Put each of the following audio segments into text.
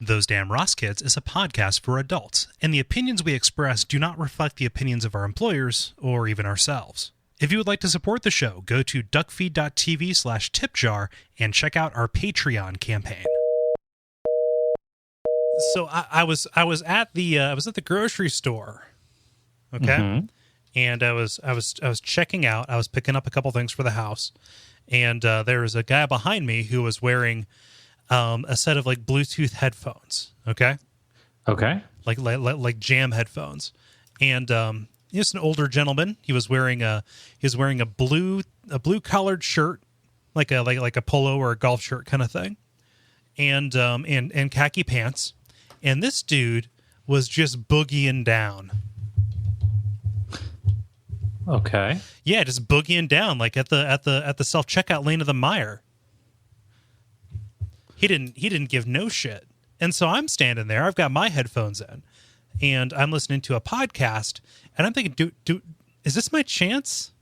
Those Damn Ross Kids is a podcast for adults, and the opinions we express do not reflect the opinions of our employers or even ourselves. If you would like to support the show, go to Duckfeed.tv/tipjar and check out our Patreon campaign. So I was at the grocery store, okay, and I was checking out. I was picking up a couple things for the house, and there was a guy behind me who was wearing a set of like Bluetooth headphones, okay, like jam headphones, and he's an older gentleman. He was wearing a blue collared shirt, like a polo or a golf shirt kind of thing, and khaki pants. And this dude was just boogieing down. Okay. Yeah, just boogieing down, like at the self checkout lane of the Meijer. He didn't give no shit. And so I'm standing there. I've got my headphones in, and I'm listening to a podcast, and I'm thinking, is this my chance?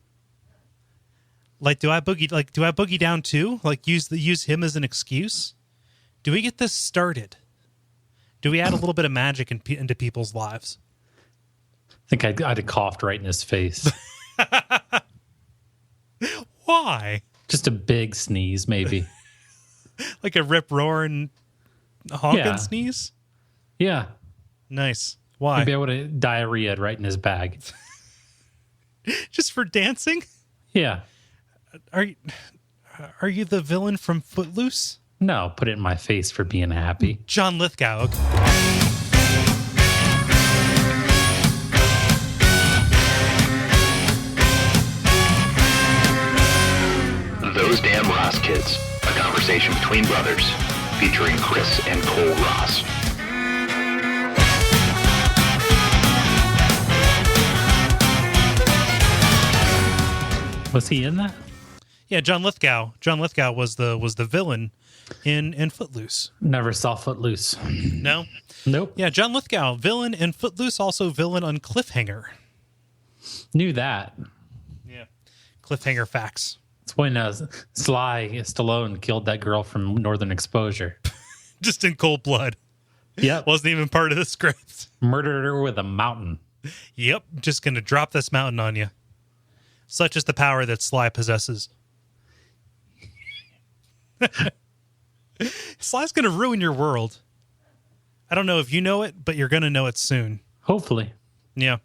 Like, do I boogie down too? Like, use him as an excuse? Do we get this started? Do we add a little bit of magic into people's lives? I think I'd have coughed right in his face. Why? Just a big sneeze, maybe. Like a rip-roaring honking sneeze? Yeah. Nice. Why? Maybe I would have diarrheaed right in his bag. Just for dancing? Yeah. Are you the villain from Footloose? No, put it in my face for being happy. John Lithgow. Okay. Those Damn Ross Kids, a conversation between brothers, featuring Kris and Kole Ross. Was he in that? Yeah, John Lithgow. John Lithgow was the villain in Footloose. Never saw Footloose. No? Nope. Yeah, John Lithgow, villain in Footloose, also villain on Cliffhanger. Knew that. Yeah. Cliffhanger facts. It's when Sly Stallone killed that girl from Northern Exposure. Just in cold blood. Yep. Wasn't even part of the script. Murdered her with a mountain. Yep. Just going to drop this mountain on you. Such is the power that Sly possesses. Sly's going to ruin your world. I don't know if you know it, but you're going to know it soon. Hopefully. Yeah.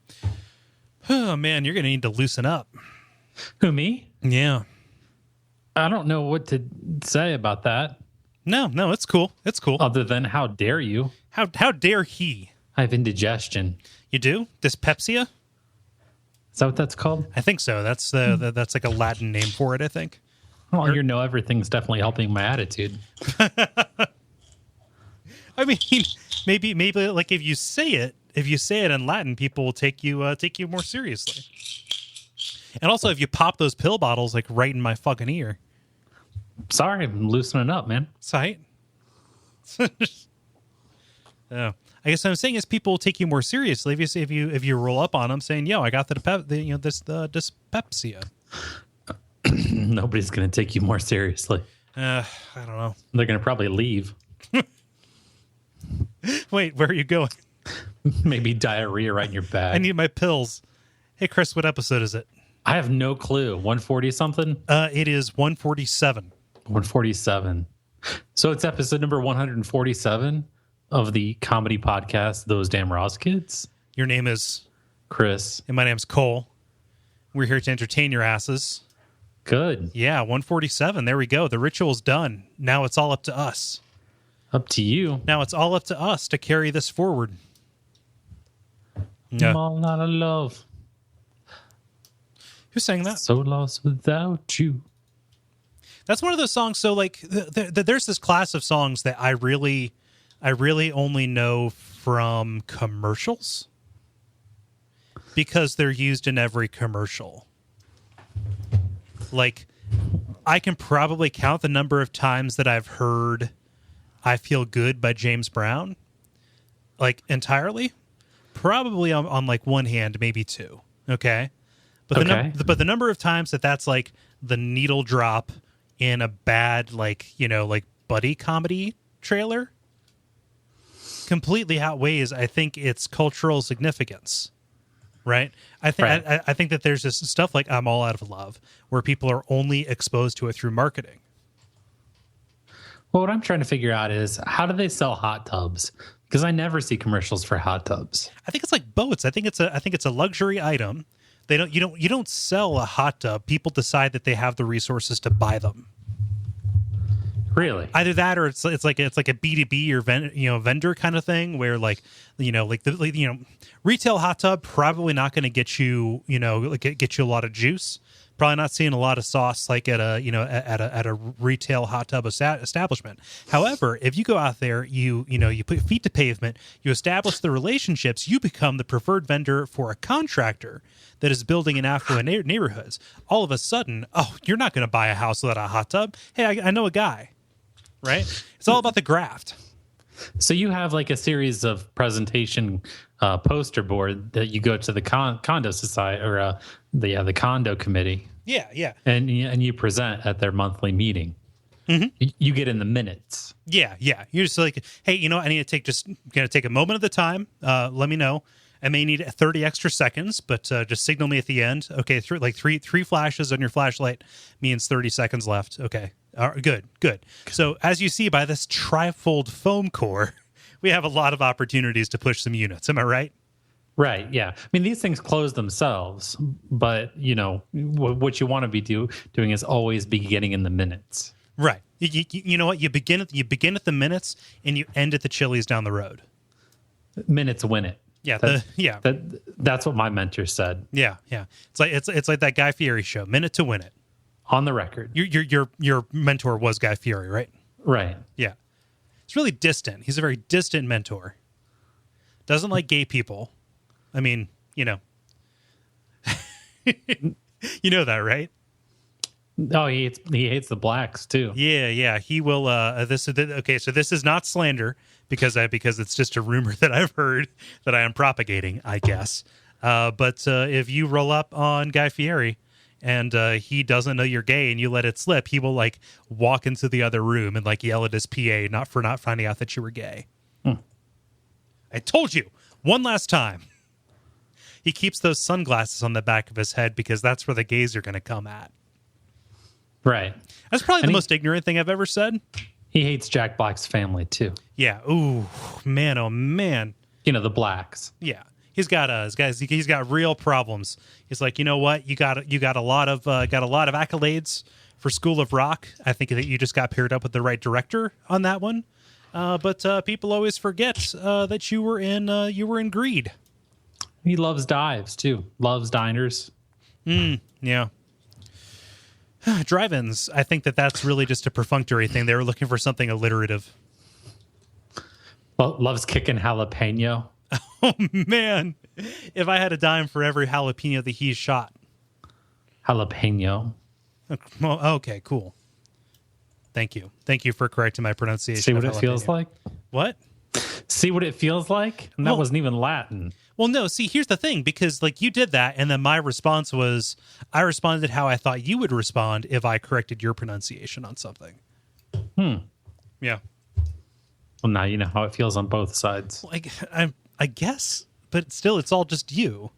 Oh, man, you're going to need to loosen up. Who, me? Yeah. I don't know what to say about that. No, it's cool. It's cool. Other than how dare you? How dare he? I have indigestion. You do? Dyspepsia? Is that what that's called? I think so. That's like a Latin name for it, I think. Well, everything's definitely helping my attitude. I mean, maybe like if you say it in Latin, people will take you more seriously. And also, if you pop those pill bottles like right in my fucking ear. Sorry, I'm loosening up, man. Sight. Oh, I guess what I'm saying is people will take you more seriously if you roll up on them saying, "Yo, I got the dyspepsia." Nobody's going to take you more seriously. I don't know. They're going to probably leave. Wait, where are you going? Maybe diarrhea right in your bag. I need my pills. Hey, Chris, what episode is it? I have no clue. 140 something? It is 147. 147. So it's episode number 147 of the comedy podcast, Those Damn Ross Kids. Your name is? Chris. And my name's Kole. We're here to entertain your asses. Good. Yeah, 147. There we go. The ritual's done. Now it's all up to us. Up to you. Now it's all up to us to carry this forward. I'm all out of love. Who sang that? So lost without you. That's one of those songs. So like, there's this class of songs that I really only know from commercials because they're used in every commercial. Like, I can probably count the number of times that I've heard "I Feel Good" by James Brown, like entirely. Probably on like one hand, maybe two. Okay. But the number of times that's like the needle drop in a bad, like, like buddy comedy trailer, completely outweighs, I think, its cultural significance. Right? I think that there's this stuff like I'm All Out of Love, where people are only exposed to it through marketing. Well, what I'm trying to figure out is how do they sell hot tubs? Because I never see commercials for hot tubs. I think it's like boats. I think it's a luxury item. You don't sell a hot tub. People decide that they have the resources to buy them. Really? Either that, or it's like a B2B or vendor kind of thing, where retail hot tub probably not going to get you get you a lot of juice. Probably not seeing a lot of sauce like at a retail hot tub establishment. However, if you go out there, you put feet to pavement, you establish the relationships, you become the preferred vendor for a contractor that is building in affluent neighborhoods. All of a sudden, you're not going to buy a house without a hot tub. Hey, I know a guy. Right? It's all about the graft. So you have like a series of presentation poster board that you go to the condo society or the condo committee. Yeah. And you present at their monthly meeting. Mm-hmm. You get in the minutes. Yeah. You're just like, hey, I need to take a moment of the time. Let me know. I may need 30 extra seconds, but just signal me at the end. Okay, three flashes on your flashlight means 30 seconds left. Okay. Good. So as you see by this trifold foam core, we have a lot of opportunities to push some units. Am I right? Right. Yeah. I mean, these things close themselves, but what you want to be doing is always be getting in the minutes. Right. You know what? You begin at the minutes and you end at the Chili's down the road. Minutes win it. Yeah. That's what my mentor said. Yeah. It's like that Guy Fieri show. Minute to win it. On the record. Your mentor was Guy Fieri, right? Right. Yeah. It's really distant. He's a very distant mentor. Doesn't like gay people. I mean, you know that, right? Oh, he hates the blacks too. Yeah. He will. Okay. So this is not slander because it's just a rumor that I've heard that I am propagating, I guess. But if you roll up on Guy Fieri and he doesn't know you're gay and you let it slip, he will like walk into the other room and like yell at his PA not finding out that you were gay. I told you one last time. He keeps those sunglasses on the back of his head because that's where the gays are going to come at. Right. That's probably the most ignorant thing I've ever said. He hates Jack Black's family too. Yeah. Ooh, man. Oh, man. The blacks. Yeah. He's got he's got real problems. He's like, you know what? You got a lot of accolades for School of Rock. I think that you just got paired up with the right director on that one. But people always forget that you were in Greed. He loves dives too. Loves diners. Yeah. Drive-ins. I think that's really just a perfunctory thing. They were looking for something alliterative. Well, loves kicking jalapeno. Oh man! If I had a dime for every jalapeno that he's shot. Jalapeno. Well, okay, cool. Thank you for correcting my pronunciation. See what it feels like? What? See what it feels like? And that wasn't even Latin. Well, no, see, here's the thing, because like you did that, and then my response was, I responded how I thought you would respond if I corrected your pronunciation on something. Yeah. Well, now you know how it feels on both sides. Like, I guess, but still, it's all just you.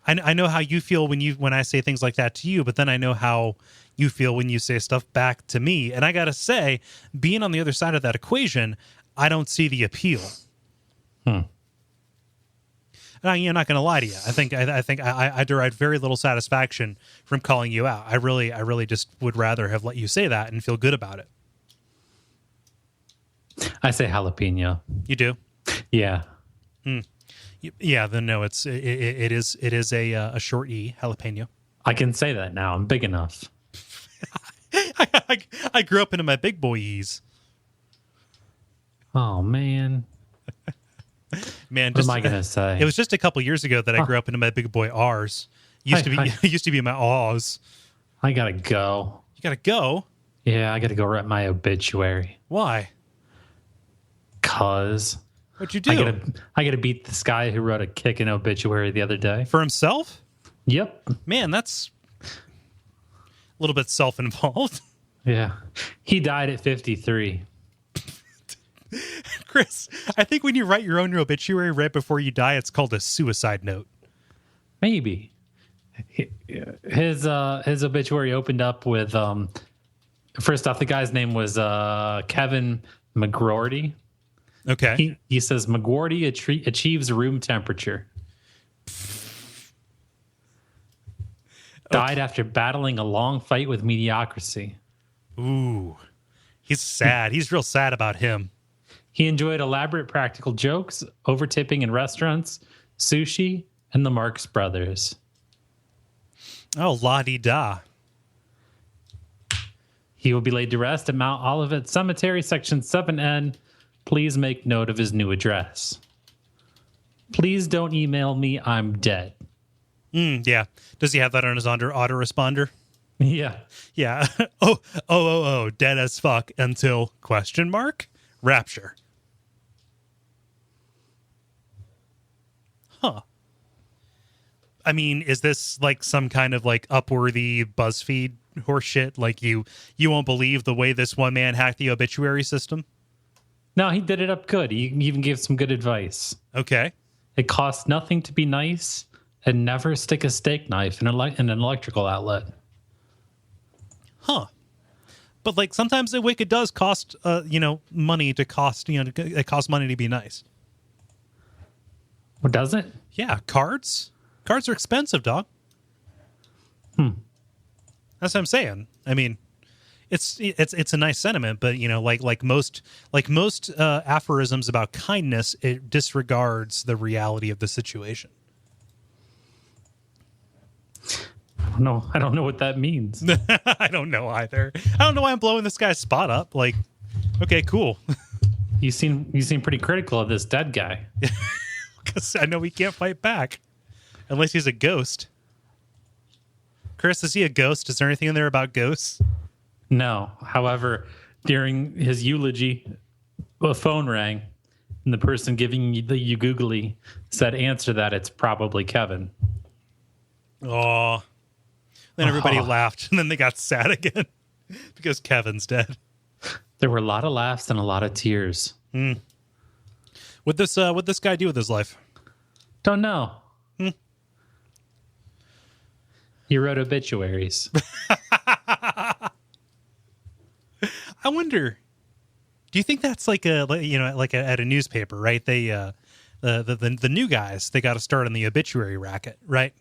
I know how you feel when I say things like that to you, but then I know how you feel when you say stuff back to me. And I gotta say, being on the other side of that equation, I don't see the appeal. I'm not going to lie to you. I think I derived very little satisfaction from calling you out. I really just would rather have let you say that and feel good about it. I say jalapeno. You do? Yeah. Yeah. Then no, it is a short E, jalapeno. I can say that now. I'm big enough. I grew up into my big boy E's. Oh man. Man, what am I gonna say? It was just a couple years ago that I grew up into my big boy R's. Used to be my A's. I gotta go. You gotta go? Yeah, I gotta go write my obituary. Why? 'Cause what'd you do? I gotta beat this guy who wrote a kicking obituary the other day for himself. Yep. Man, that's a little bit self-involved. Yeah, he died at 53. Chris, I think when you write your own obituary right before you die, it's called a suicide note. Maybe. His obituary opened up with first off, the guy's name was Kevin McGroarty. Okay. He says McGroarty achieves room temperature. Died after battling a long fight with mediocrity. Ooh. He's sad. He's real sad about him. He enjoyed elaborate practical jokes, over-tipping in restaurants, sushi, and the Marx Brothers. Oh, la-di-da. He will be laid to rest at Mount Olivet Cemetery, Section 7N. Please make note of his new address. Please don't email me. I'm dead. Yeah. Does he have that on his autoresponder? Yeah. Yeah. Oh, dead as fuck until question mark? Rapture. Huh. I mean, is this like some kind of like Upworthy BuzzFeed horseshit? Like you won't believe the way this one man hacked the obituary system? No, he did it up good. He even gave some good advice. Okay. It costs nothing to be nice, and never stick a steak knife in an electrical outlet. Huh. But like sometimes the wicked does cost, money to cost, it costs money to be nice. What does it? Yeah. Cards are expensive, dog. That's what I'm saying. I mean, it's a nice sentiment, but like most aphorisms about kindness, it disregards the reality of the situation. I don't know what that means. I don't know either. I don't know why I'm blowing this guy's spot up. Like, okay, cool. You seem pretty critical of this dead guy. Because I know he can't fight back unless he's a ghost. Chris, is he a ghost? Is there anything in there about ghosts? No. However, during his eulogy, a phone rang, and the person giving you googly said, "Answer that. It's probably Kevin." Oh. Then everybody laughed, and then they got sad again because Kevin's dead. There were a lot of laughs and a lot of tears. What'd this guy do with his life? Don't know. He wrote obituaries. I wonder. Do you think that's like at a newspaper, right? They the new guys, they got to start on the obituary racket, right?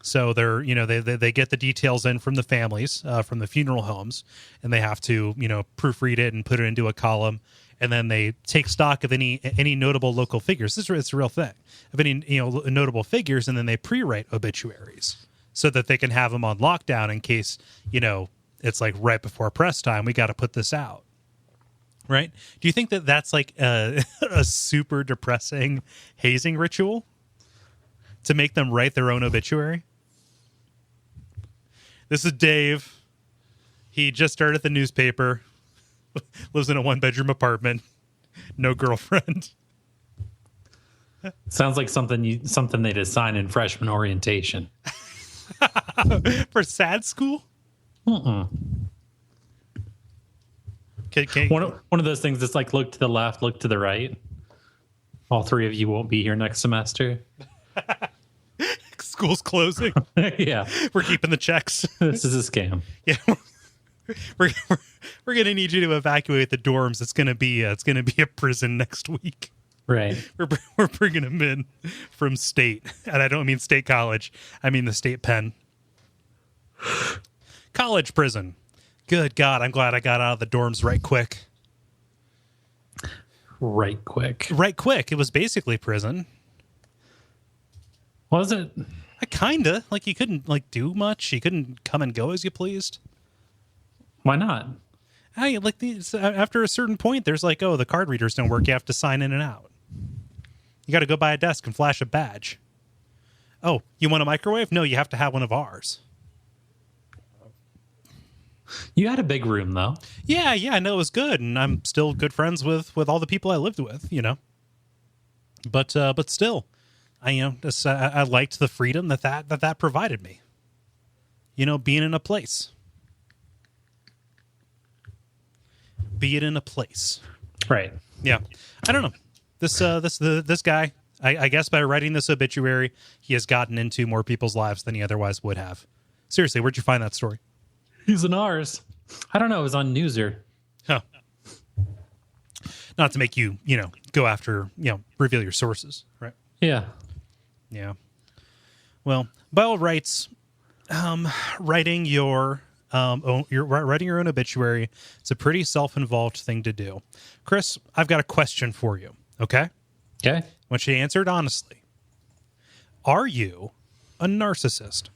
So they're they get the details in from the families, from the funeral homes, and they have to proofread it and put it into a column, and then they take stock of any notable local figures. It's a real thing of any notable figures, and then they pre-write obituaries so that they can have them on lockdown in case it's like right before press time. We got to put this out, right? Do you think that that's like a super depressing hazing ritual to make them write their own obituary? This is Dave. He just started at the newspaper, lives in a 1-bedroom apartment, no girlfriend. Sounds like something they'd assign in freshman orientation. For SAD school? One of those things that's like, look to the left, look to the right. All three of you won't be here next semester. School's closing. Yeah. We're keeping the checks. This is a scam. Yeah. We're going to need you to evacuate the dorms. It's going to be a prison next week. Right. We're bringing them in from state. And I don't mean state college. I mean the state pen. College prison. Good God, I'm glad I got out of the dorms right quick. Right quick. Right quick. It was basically prison. Was it? Kinda. Like you couldn't do much. You couldn't come and go as you pleased. Why not? After a certain point, there's the card readers don't work. You have to sign in and out. You got to go by a desk and flash a badge. Oh, you want a microwave? No, you have to have one of ours. You had a big room, though. Yeah, I know it was good, and I'm still good friends with all the people I lived with, But still, I liked the freedom that provided me. Being in a place. Be it in a place. Right. Yeah. I don't know. This guy, I guess by writing this obituary, he has gotten into more people's lives than he otherwise would have. Seriously, where'd you find that story? He's an ours. I don't know. It was on Newser. Huh. Not to make you, go after, reveal your sources, right? Yeah. Yeah. Well, by all rights, writing your own obituary, it's a pretty self-involved thing to do. Kris, I've got a question for you. Okay. Okay. I want you to answer it honestly. Are you a narcissist?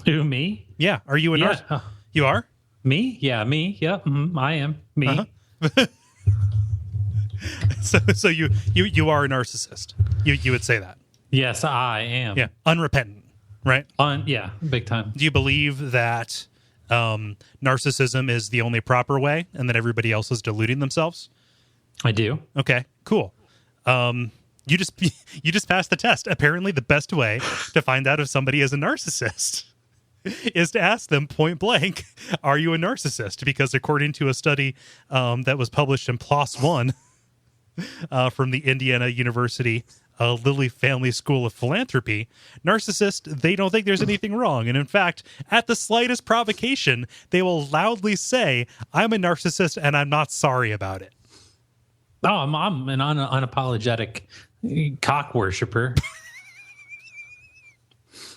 Who, me? Yeah. Are you a narcissist? You are? Me? Yeah, me. Yep. I am. Me. Uh-huh. So you are a narcissist. You would say that. Yes, I am. Yeah. Unrepentant, right? Yeah, big time. Do you believe that narcissism is the only proper way and that everybody else is deluding themselves? I do. Okay, cool. You just passed the test. Apparently the best way to find out if somebody is a narcissist is to ask them point blank, are you a narcissist? Because according to a study that was published in PLOS One from the Indiana University Lilly Family School of Philanthropy, narcissists, they don't think there's anything wrong. And in fact, at the slightest provocation, they will loudly say, I'm a narcissist and I'm not sorry about it. Oh, I'm an unapologetic cock worshiper.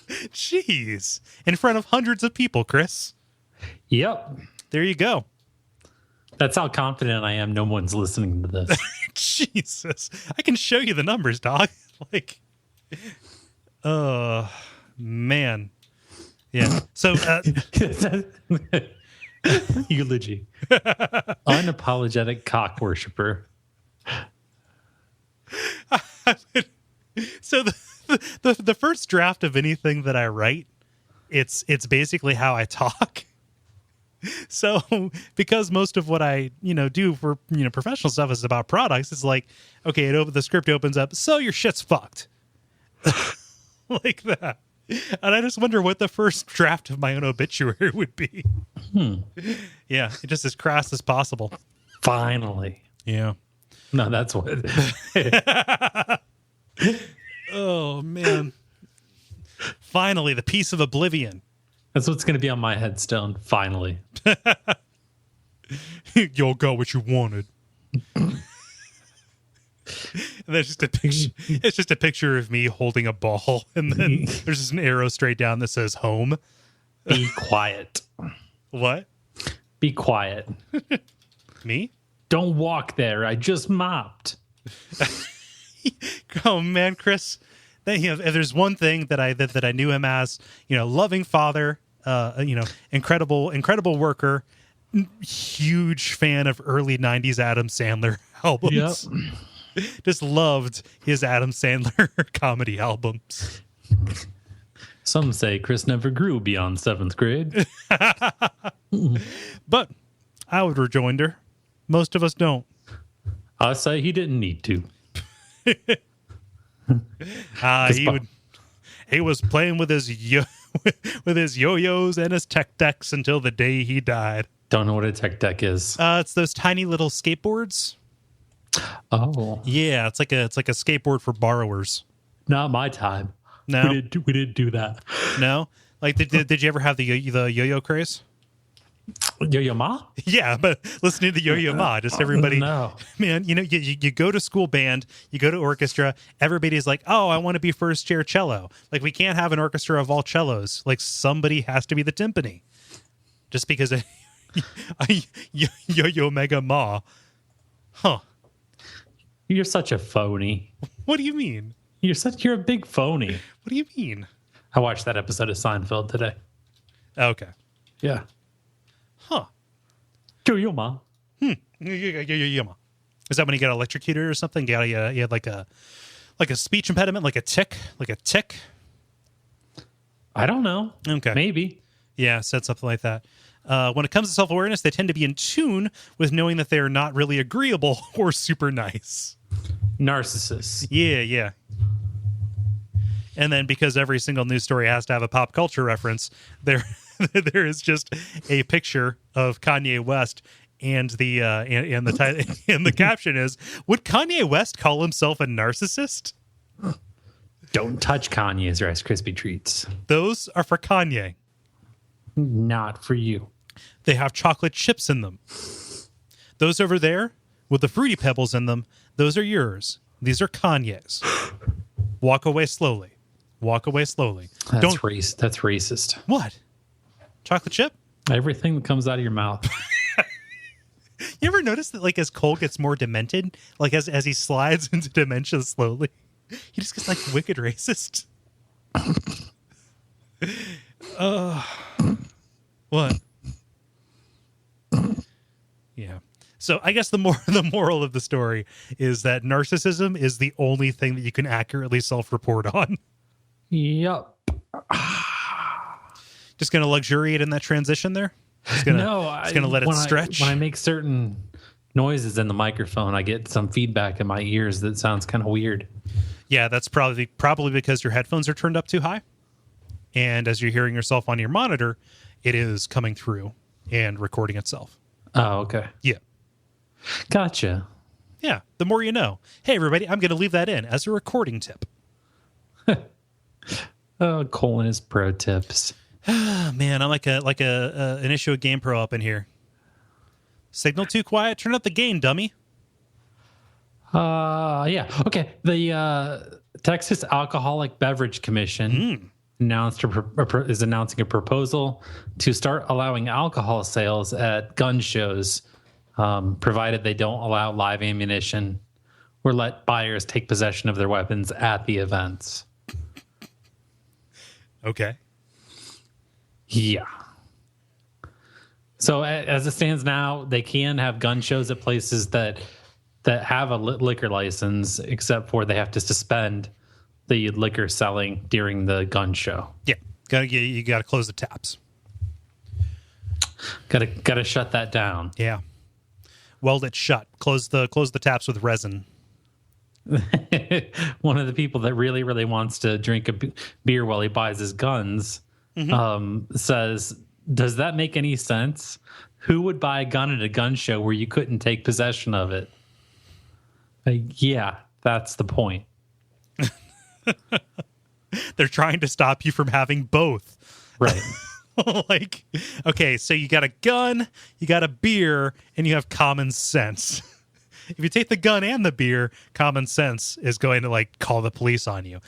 Jeez. In front of hundreds of people, Kris. Yep. There you go. That's how confident I am no one's listening to this. Jesus. I can show you the numbers, dog. Like, man. Yeah. So, eulogy. Unapologetic cock worshiper. So the first draft of anything that I write, it's basically how I talk. So because most of what I do for professional stuff is about products, it's like, okay, the script opens up, so your shit's fucked. Like that. And I just wonder what the first draft of my own obituary would be. Yeah, just as crass as possible. Finally. Yeah. No, that's what. Oh, man. Finally, the piece of oblivion. That's what's going to be on my headstone. Finally. You'll got what you wanted. And that's just a picture. It's just a picture of me holding a ball, and then there's just an arrow straight down that says home. Be quiet. What? Be quiet. Me? Don't walk there. I just mopped. Oh man, Kris. If there's one thing that I knew him as, loving father, incredible worker, huge fan of early '90s Adam Sandler albums. Yep. Just loved his Adam Sandler comedy albums. Some say Kris never grew beyond 7th grade. But I would rejoinder, most of us don't. I say he didn't need to. He was playing with his yo-yos and his tech decks until the day he died. Don't know what a tech deck is. It's those tiny little skateboards. Oh, yeah, it's like a skateboard for borrowers. Not my time. No, we didn't do that. No, like did you ever have the yo-yo craze? Yo-Yo Ma? Yeah, but listening to Yo-Yo Ma, just everybody. No. Man, you go to school band, you go to orchestra, everybody's like, oh, I want to be first chair cello. Like, we can't have an orchestra of all cellos. Like, somebody has to be the timpani. Just because of Yomega Ma. Huh. You're such a phony. What do you mean? You're a big phony. What do you mean? I watched that episode of Seinfeld today. Okay. Yeah. Huh. Yo-Yo Ma. Yo-Yo Ma. Is that when you got electrocuted or something? You had like a speech impediment, like a tick? I don't know. Okay. Maybe. Yeah, said something like that. When it comes to self-awareness, they tend to be in tune with knowing that they are not really agreeable or super nice. Narcissists. Yeah. And then because every single news story has to have a pop culture reference, there is just a picture of Kanye West And and the title and the caption is: Would Kanye West call himself a narcissist? Don't touch Kanye's Rice Krispie treats. Those are for Kanye. Not for you. They have chocolate chips in them. Those over there with the Fruity Pebbles in them, those are yours. These are Kanye's. Walk away slowly. Walk away slowly. That's racist. What? Chocolate chip? Everything that comes out of your mouth. You ever notice that, like, as Kole gets more demented, like as he slides into dementia slowly, he just gets like wicked racist? What? Yeah. So I guess the moral of the story is that narcissism is the only thing that you can accurately self-report on. Yep. Just gonna luxuriate in that transition there. Just gonna let it stretch. When I make certain noises in the microphone, I get some feedback in my ears that sounds kind of weird. Yeah, that's probably because your headphones are turned up too high, and as you're hearing yourself on your monitor, it is coming through and recording itself. Oh, okay. Yeah. Gotcha. Yeah, the more you know. Hey, everybody, I'm going to leave that in as a recording tip. Oh, Kole and his pro tips. Man, I'm like an issue of Game Pro up in here. Signal too quiet? Turn up the gain, dummy. Yeah. Okay. The Texas Alcoholic Beverage Commission is announcing a proposal to start allowing alcohol sales at gun shows, provided they don't allow live ammunition or let buyers take possession of their weapons at the events. Okay. Yeah. So as it stands now, they can have gun shows at places that have a liquor license, except for they have to suspend the liquor selling during the gun show. Yeah. You got to close the taps. Got to shut that down. Yeah. Weld it shut. Close the taps with resin. One of the people that really, really wants to drink a beer while he buys his guns says, does that make any sense? Who would buy a gun at a gun show where you couldn't take possession of it? Yeah, that's the point. They're trying to stop you from having both. Right. Like, okay, so you got a gun, you got a beer, and you have common sense. If you take the gun and the beer, common sense is going to, like, call the police on you.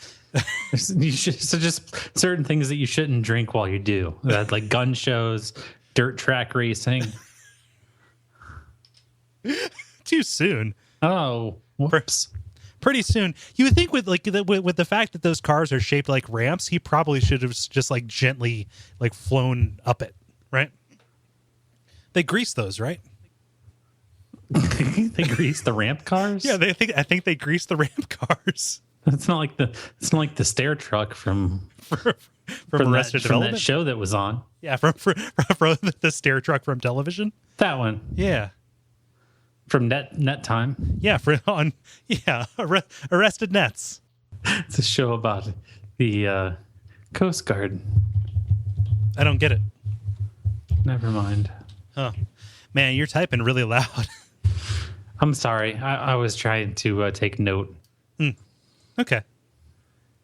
So just certain things that you shouldn't drink while you do. That, like gun shows, dirt track racing. Too soon. Oh, whoops. Pretty soon. You would think with the fact that those cars are shaped like ramps, he probably should have just like gently like flown up it, right? They grease those, right? They grease the ramp cars? Yeah, I think they grease the ramp cars. It's not like the stair truck from Arrested Development, that show that was on. Yeah, from the stair truck from television. That one. Yeah. From net time. Yeah, Arrested Nets. It's a show about the Coast Guard. I don't get it. Never mind. Huh. Man, you're typing really loud. I'm sorry. I was trying to take note. Okay.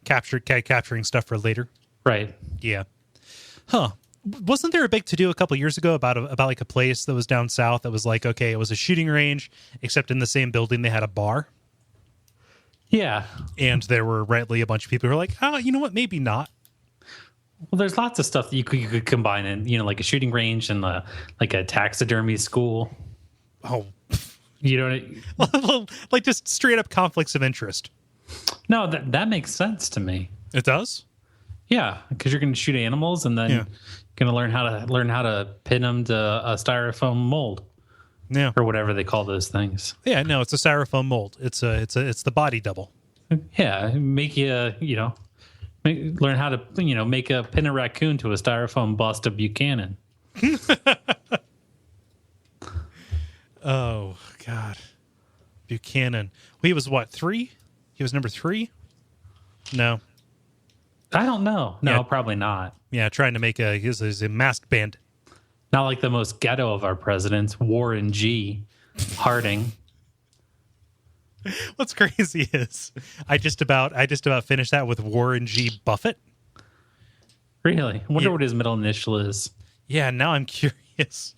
Capturing stuff for later. Right. Yeah. Huh. Wasn't there a big to-do a couple years ago about like a place that was down south that was like, okay, it was a shooting range, except in the same building they had a bar? Yeah. And there were rightly a bunch of people who were like, oh, you know what, maybe not. Well, there's lots of stuff that you could combine in, like a shooting range and like a taxidermy school. Oh. You know, like just straight up conflicts of interest. No, that makes sense to me. It does? Yeah, because you're going to shoot animals and then going to learn how to pin them to a styrofoam mold. Yeah, or whatever they call those things. Yeah, no, it's a styrofoam mold. It's the body double. Yeah, make you learn how to make pin a raccoon to a styrofoam bust of Buchanan. Oh God, Buchanan. Well, he was what, 3? He was number 3. No, I don't know. No, probably not. Yeah, trying to make he's a masked bandit. Not like the most ghetto of our presidents, Warren G. Harding. What's crazy is I just about finished that with Warren G. Buffett. Really? I wonder what his middle initial is. Yeah, now I'm curious.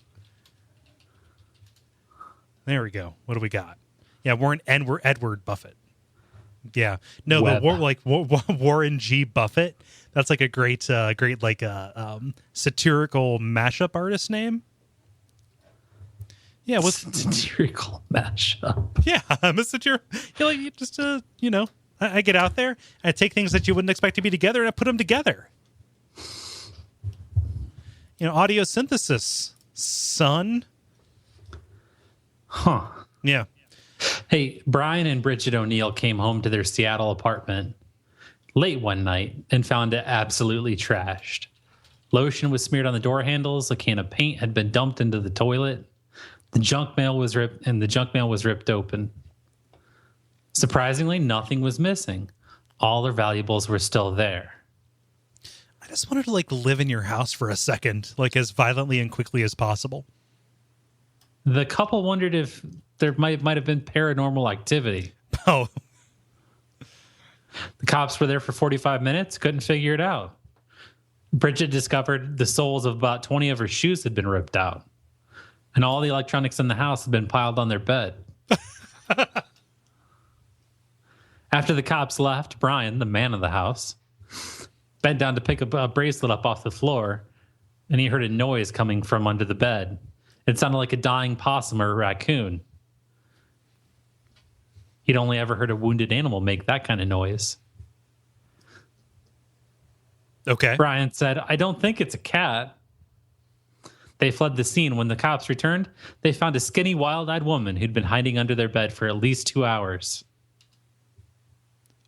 There we go. What do we got? Yeah, we're Edward Buffett. Yeah, no, Webb. but Warren G. Buffett. That's like a great satirical mashup artist name. Yeah, what's satirical mashup? Yeah, I'm a satirical. I get out there and I take things that you wouldn't expect to be together and I put them together. Audio synthesis, son. Huh. Yeah. Hey, Brian and Bridget O'Neill came home to their Seattle apartment late one night and found it absolutely trashed. Lotion was smeared on the door handles. A can of paint had been dumped into the toilet. The junk mail was ripped open. Surprisingly, nothing was missing. All their valuables were still there. I just wanted to live in your house for a second, as violently and quickly as possible. The couple wondered if there might have been paranormal activity. Oh. The cops were there for 45 minutes, couldn't figure it out. Bridget discovered the soles of about 20 of her shoes had been ripped out. And all the electronics in the house had been piled on their bed. After the cops left, Brian, the man of the house, bent down to pick a bracelet up off the floor, and he heard a noise coming from under the bed. It sounded like a dying possum or a raccoon. He'd only ever heard a wounded animal make that kind of noise. Okay. Brian said, "I don't think it's a cat." They fled the scene. When the cops returned, they found a skinny, wild-eyed woman who'd been hiding under their bed for at least 2 hours.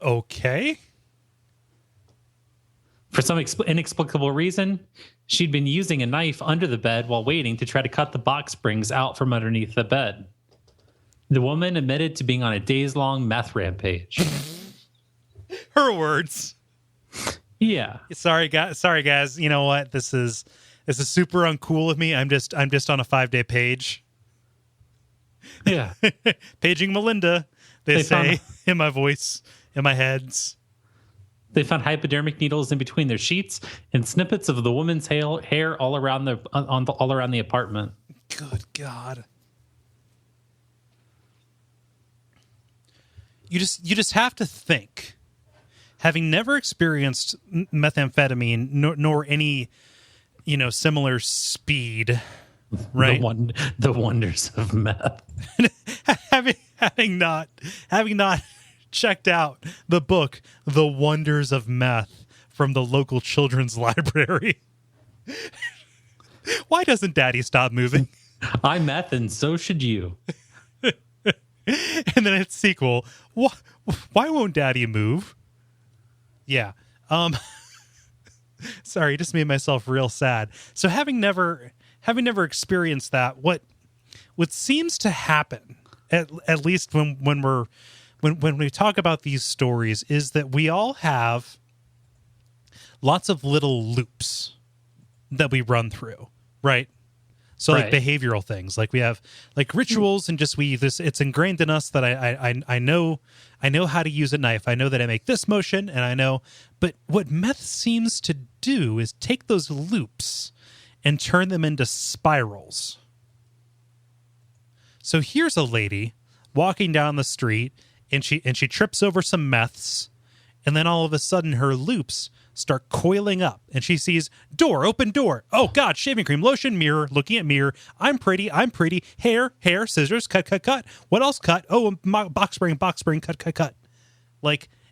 Okay. For some inexplicable reason, she'd been using a knife under the bed while waiting to try to cut the box springs out from underneath the bed. The woman admitted to being on a days-long meth rampage. Her words. Yeah. Sorry, guys. You know what? This is super uncool of me. I'm just on a 5-day page. Yeah. Paging Melinda. They say in my voice, in my heads. They found hypodermic needles in between their sheets and snippets of the woman's hair all around the apartment. Good God. You just have to think, having never experienced methamphetamine nor any, similar speed, right? The wonders of meth. having not checked out the book The Wonders of Meth from the local children's library. Why doesn't Daddy stop moving? I'm meth and so should you. And then its sequel, why won't Daddy move? Yeah. Sorry, just made myself real sad. So having never experienced that, what seems to happen, at least when we talk about these stories, is that we all have lots of little loops that we run through, right? So right. Behavioral things, we have rituals, and it's ingrained in us that I know how to use a knife. I know that I make this motion, and I know. But what meth seems to do is take those loops and turn them into spirals. So here's a lady walking down the street, and she trips over some meths, and then all of a sudden her loops start coiling up, and she sees open door. Oh God, shaving cream, lotion, mirror, looking at mirror. I'm pretty. Hair, scissors, cut. What else cut? Oh, box spring, cut.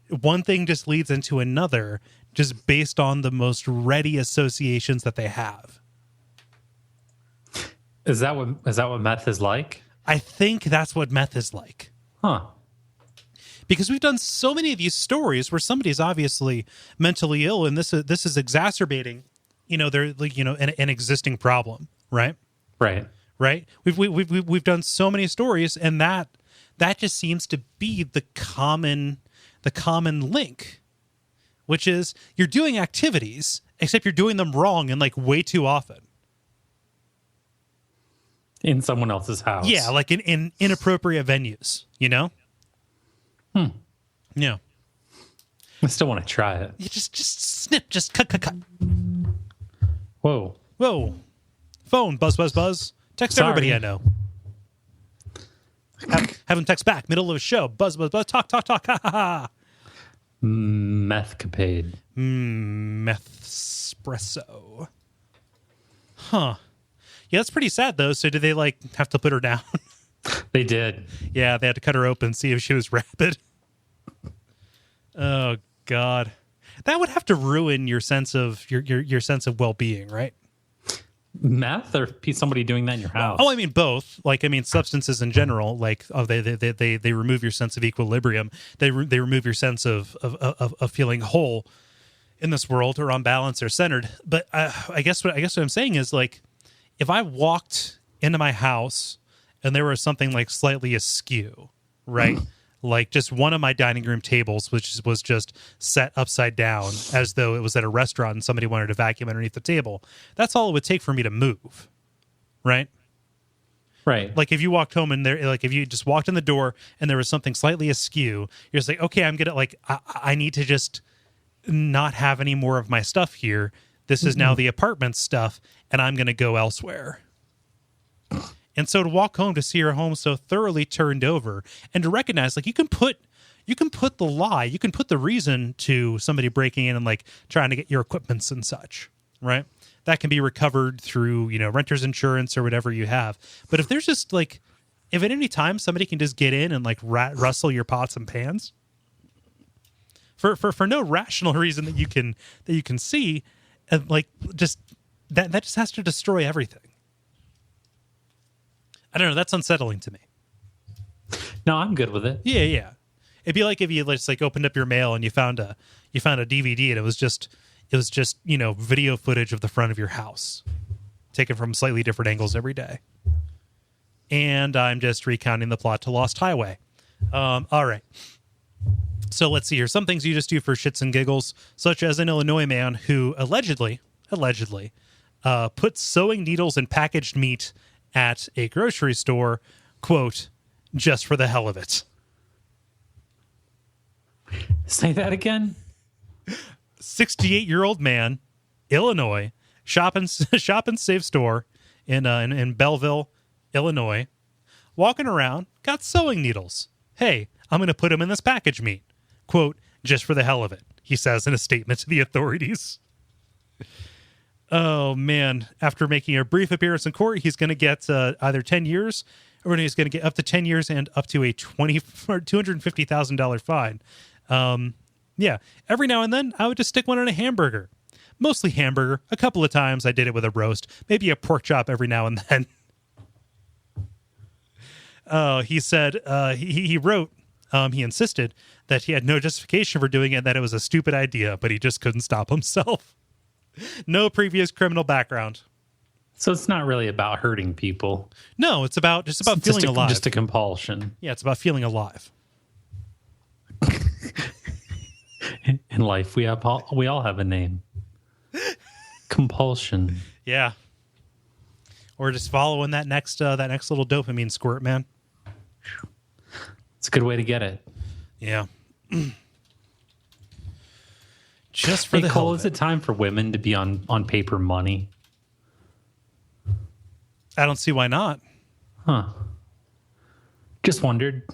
One thing just leads into another, just based on the most ready associations that they have. Is that what meth is like? I think that's what meth is like. Huh. Because we've done so many of these stories where somebody's obviously mentally ill, and this is exacerbating, an existing problem, right? Right. We've done so many stories, and that just seems to be the common link, which is you're doing activities, except you're doing them wrong and way too often. in someone else's house. Yeah, like in inappropriate venues, you know? Yeah. I still want to try it. You just snip, just cut. Whoa. Phone, buzz, buzz, buzz. Text Sorry. everybody I know. Have them text back, middle of a show. Buzz, buzz, buzz, talk, ha, ha, ha. Methcapade. Meth espresso. Huh. Yeah, that's pretty sad, though. So did they, like, have to put her down? They did. Yeah, they had to cut her open, see if she was rabid. Oh, God. That would have to ruin your sense of your sense of well-being, right? Meth or somebody doing that in your house? Oh, I mean both. Like, I mean substances in general. Like, they remove your sense of equilibrium. They remove your sense of feeling whole in this world, or on balance, or centered. But I guess what I'm saying is, like, if I walked into my house and there was something like slightly askew, right? Like just one of my dining room tables, which was just set upside down as though it was at a restaurant and somebody wanted to vacuum underneath the table. That's all it would take for me to move. Right? Right. Like if you walked home and there, like if you just walked in the door and there was something slightly askew, you're just like, okay, I'm going to like, I need to just not have any more of my stuff here. This is now the apartment stuff and I'm going to go elsewhere. And so to walk home to see your home so thoroughly turned over and to recognize, like, you can put the lie, you can put the reason to somebody breaking in and like trying to get your equipments and such, right? That can be recovered through, you know, renter's insurance or whatever you have. But if there's just like, if at any time somebody can just get in and like rustle your pots and pans for no rational reason that you can see, and like just that just has to destroy everything. I don't know. That's unsettling to me. No, I'm good with it. Yeah. It'd be like if you just like opened up your mail and you found a DVD and it was just you know, video footage of the front of your house, taken from slightly different angles every day. And I'm just recounting the plot to Lost Highway. All right. So let's see here. Some things you just do for shits and giggles, such as an Illinois man who allegedly put sewing needles in packaged meat at a grocery store, quote, just for the hell of it. Say that again. 68-year-old man, Illinois, shop and save store in Belleville, Illinois, walking around, got sewing needles. Hey, I'm going to put them in this package meat, quote, just for the hell of it, he says in a statement to the authorities. Oh, man. After making a brief appearance in court, he's going to get either 10 years or he's going to get up to 10 years and up to a $250,000 fine. Yeah. Every now and then, I would just stick one in a hamburger. Mostly hamburger. A couple of times I did it with a roast. Maybe a pork chop every now and then. He said he wrote, he insisted that he had no justification for doing it and that it was a stupid idea, but he just couldn't stop himself. No previous criminal background. So it's not really about hurting people. No, it's about feeling alive. Just a compulsion. Yeah, it's about feeling alive. In life, we all have a name. Compulsion. Yeah. Or just following that next little dopamine squirt, man. It's a good way to get it. Yeah. Just for hey, the Cole, hell of is it time for women to be on paper money? I don't see why not. Huh. Just wondered.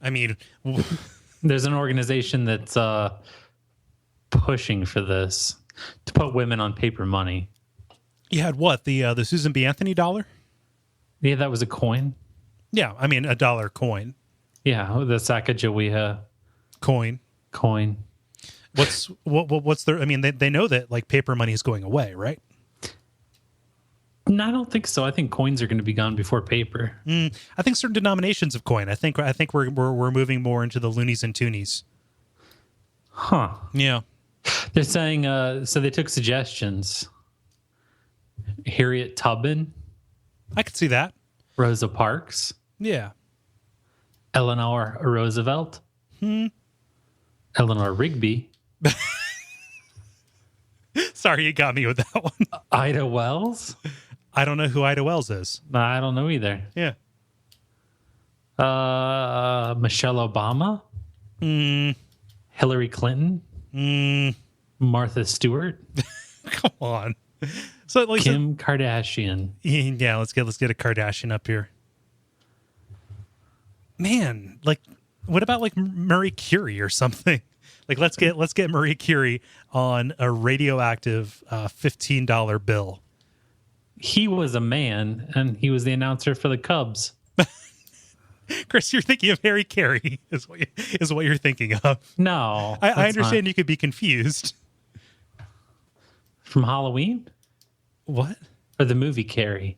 I mean, there's an organization that's pushing for this, to put women on paper money. You had what? The Susan B. Anthony dollar? Yeah, that was a coin. Yeah, I mean a dollar coin. Yeah, the Sacagawea coin. What's their? I mean, they know that like paper money is going away, right? No, I don't think so. I think coins are going to be gone before paper. I think certain denominations of coin. I think we're moving more into the loonies and toonies. Huh? Yeah. They're saying so they took suggestions. Harriet Tubman. I could see that. Rosa Parks. Yeah. Eleanor Roosevelt. Eleanor Rigby. Sorry, you got me with that one. Ida Wells. I don't know who Ida Wells is. I don't know either. Yeah. Michelle Obama? Hillary Clinton? Martha Stewart? Come on. So like Kim Kardashian. Yeah, let's get a Kardashian up here. Man, like what about like Marie Curie or something? Like let's get Marie Curie on a radioactive $15 bill. He was a man, and he was the announcer for the Cubs. Chris, you're thinking of Harry Carey, is what you're thinking of. No, I understand you could be confused. From Halloween? What? Or the movie Carrie?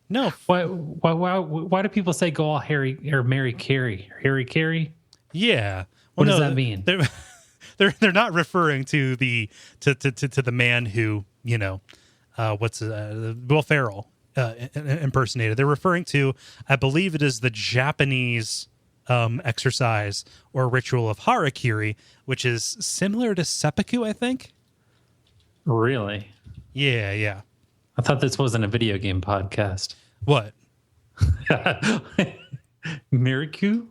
No. Why do people say go all Harry or Mary Carey? Harry Carey? Yeah. What does that mean? They're not referring to the man who, you know, Will Ferrell impersonated. They're referring to, I believe it is the Japanese exercise or ritual of harakiri, which is similar to seppuku, I think. Really? Yeah. I thought this wasn't a video game podcast. What? Miraku?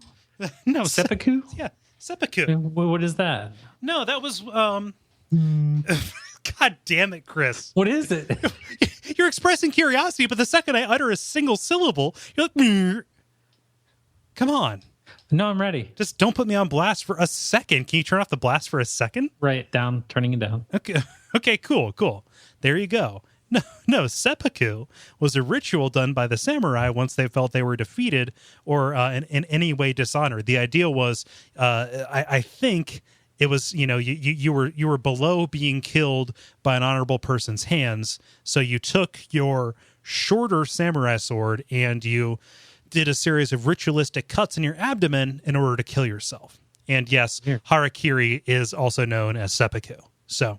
No, seppuku? Yeah, seppuku. What is that? No, that was God damn it, Chris. What is it? You're expressing curiosity, but the second I utter a single syllable, you're like, come on. No, I'm ready. Just don't put me on blast for a second. Can you turn off the blast for a second? Right, down, turning it down. Okay, cool. There you go. No, seppuku was a ritual done by the samurai once they felt they were defeated or in any way dishonored. The idea was, I think it was, you know, you were below being killed by an honorable person's hands, so you took your shorter samurai sword and you did a series of ritualistic cuts in your abdomen in order to kill yourself. And yes, harakiri is also known as seppuku. So,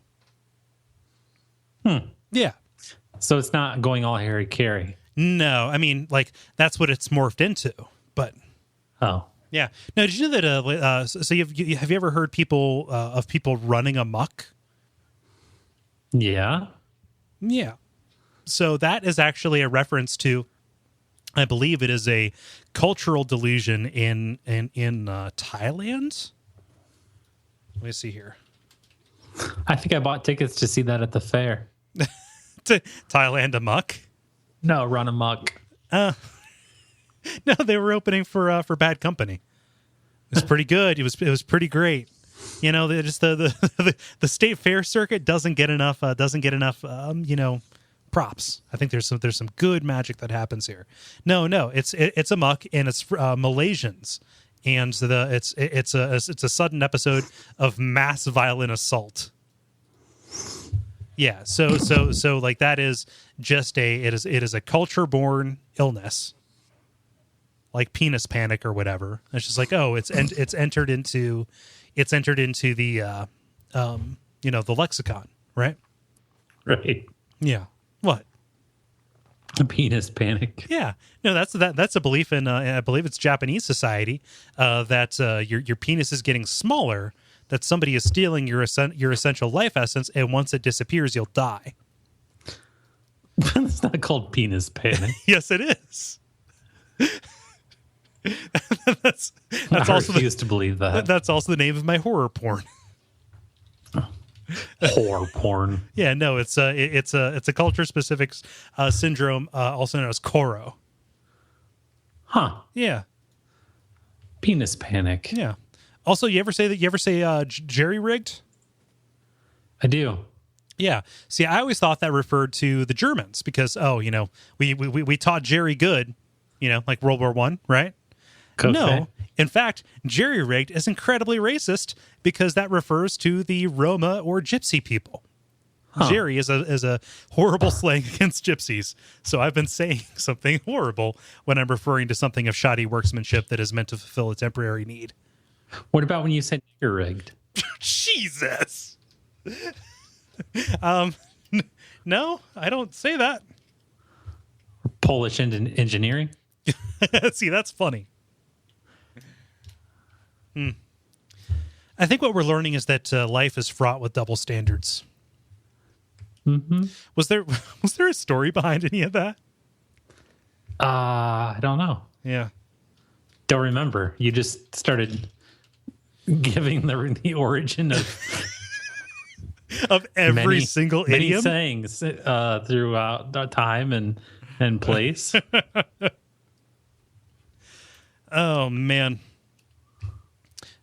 yeah. So it's not going all Harry Carey. No, I mean, like that's what it's morphed into. But yeah. No, did you know that? So have you ever heard of people running amok? Yeah. So that is actually a reference to, I believe it is a cultural delusion in Thailand. Let me see here. I think I bought tickets to see that at the fair. To Thailand amok? No, run amok. No, they were opening for Bad Company. It was pretty good. It was pretty great. You know, the state fair circuit doesn't get enough props. I think there's some good magic that happens here. No, it's amok, and it's Malaysians, and it's a sudden episode of mass violent assault. Yeah, so like that is just it is a culture born illness, like penis panic or whatever. It's just like, oh, it's entered into the the lexicon, right? Right. Yeah. What? A penis panic. Yeah. No, that's a belief in I believe it's Japanese society that your penis is getting smaller, that somebody is stealing your essential life essence, and once it disappears, you'll die. It's not called penis panic. Yes, it is. that's I also refuse to believe that. That's also the name of my horror porn. Horror porn. Yeah, no, it's a culture specific syndrome, also known as Koro. Huh? Yeah. Penis panic. Yeah. Also, you ever say jerry rigged? I do. Yeah. See, I always thought that referred to the Germans because we taught Jerry good, like World War I, right? Okay. No. In fact, jerry rigged is incredibly racist because that refers to the Roma or Gypsy people. Huh. Jerry is a horrible slang against gypsies. So I've been saying something horrible when I'm referring to something of shoddy workmanship that is meant to fulfill a temporary need. What about when you said nigger rigged? Jesus. No, I don't say that. Polish engineering? See, that's funny. I think what we're learning is that life is fraught with double standards. Mm-hmm. Was there a story behind any of that? I don't know. Yeah. Don't remember. You just started giving the origin Of every many, single many idiom? sayings throughout the time and place. Oh man.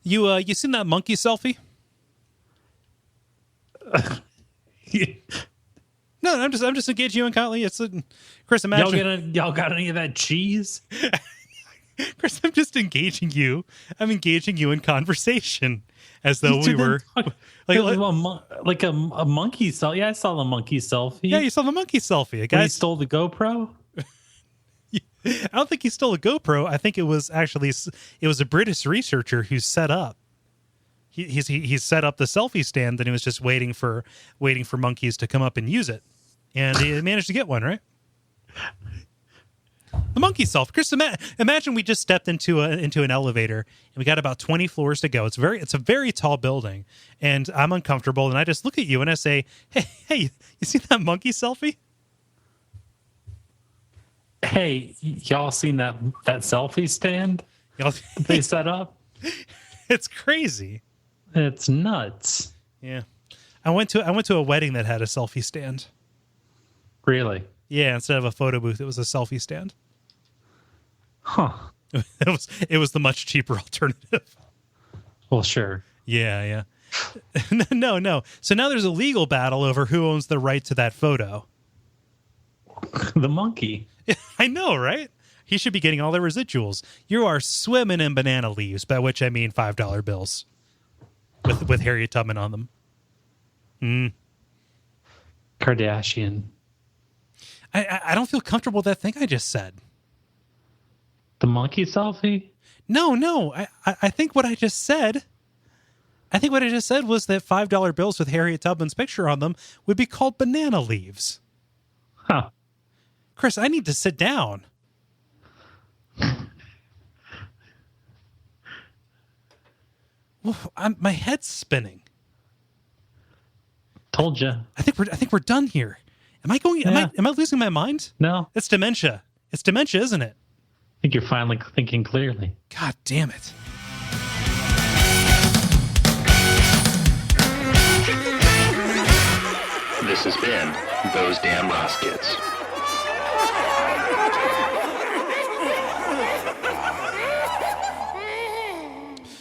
You seen that monkey selfie? No, I'm just engaging you in Conley. It's Chris. Imagine Y'all got any of that cheese? Chris, I'm just engaging you. I'm engaging you in conversation as though we were like a monkey selfie. Yeah, I saw the monkey selfie. Yeah, you saw the monkey selfie. A When guy he stole the GoPro. I don't think he stole a GoPro. I think it was a British researcher who set up. He set up the selfie stand, and he was just waiting for monkeys to come up and use it, and he managed to get one right. The monkey selfie. Chris, imagine we just stepped into an elevator and we got about 20 floors to go. It's a very tall building, and I'm uncomfortable, and I just look at you and I say, "Hey, you see that monkey selfie?" Hey, y'all seen that selfie stand they set up? It's crazy. It's nuts. Yeah. I went to a wedding that had a selfie stand. Really? Yeah, instead of a photo booth, it was a selfie stand. Huh. It was the much cheaper alternative. Well, sure. Yeah. No. So now there's a legal battle over who owns the right to that photo. The monkey. I know, right? He should be getting all the residuals. You are swimming in banana leaves, by which I mean $5 bills with Harriet Tubman on them. Kardashian. I don't feel comfortable with that thing I just said. The monkey selfie? No. I think what I just said. I think what I just said was that $5 bills with Harriet Tubman's picture on them would be called banana leaves. Huh. Chris, I need to sit down. My head's spinning. Told you. I think we're done here. Am I losing my mind? No. It's dementia. It's dementia, isn't it? I think you're finally thinking clearly. God damn it. This has been Those Damn Ross Kids.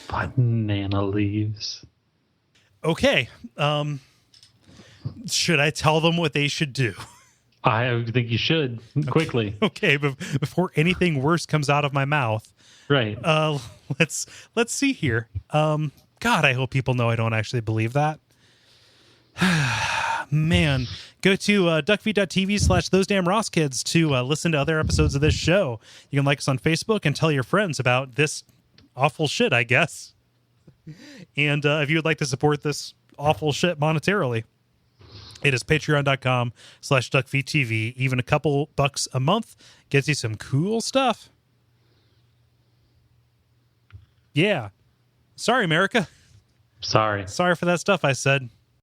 Banana leaves. Okay. Should I tell them what they should do? I think you should quickly. Okay, but before anything worse comes out of my mouth. Right. Let's see here. God, I hope people know I don't actually believe that. Man, go to Duckfeed.tv/Those Damn Ross Kids to listen to other episodes of this show. You can like us on Facebook and tell your friends about this awful shit, I guess. And if you would like to support this awful shit monetarily, it is patreon.com/DuckFeed.tv. Even a couple bucks a month gets you some cool stuff. Yeah. Sorry, America. Sorry for that stuff I said.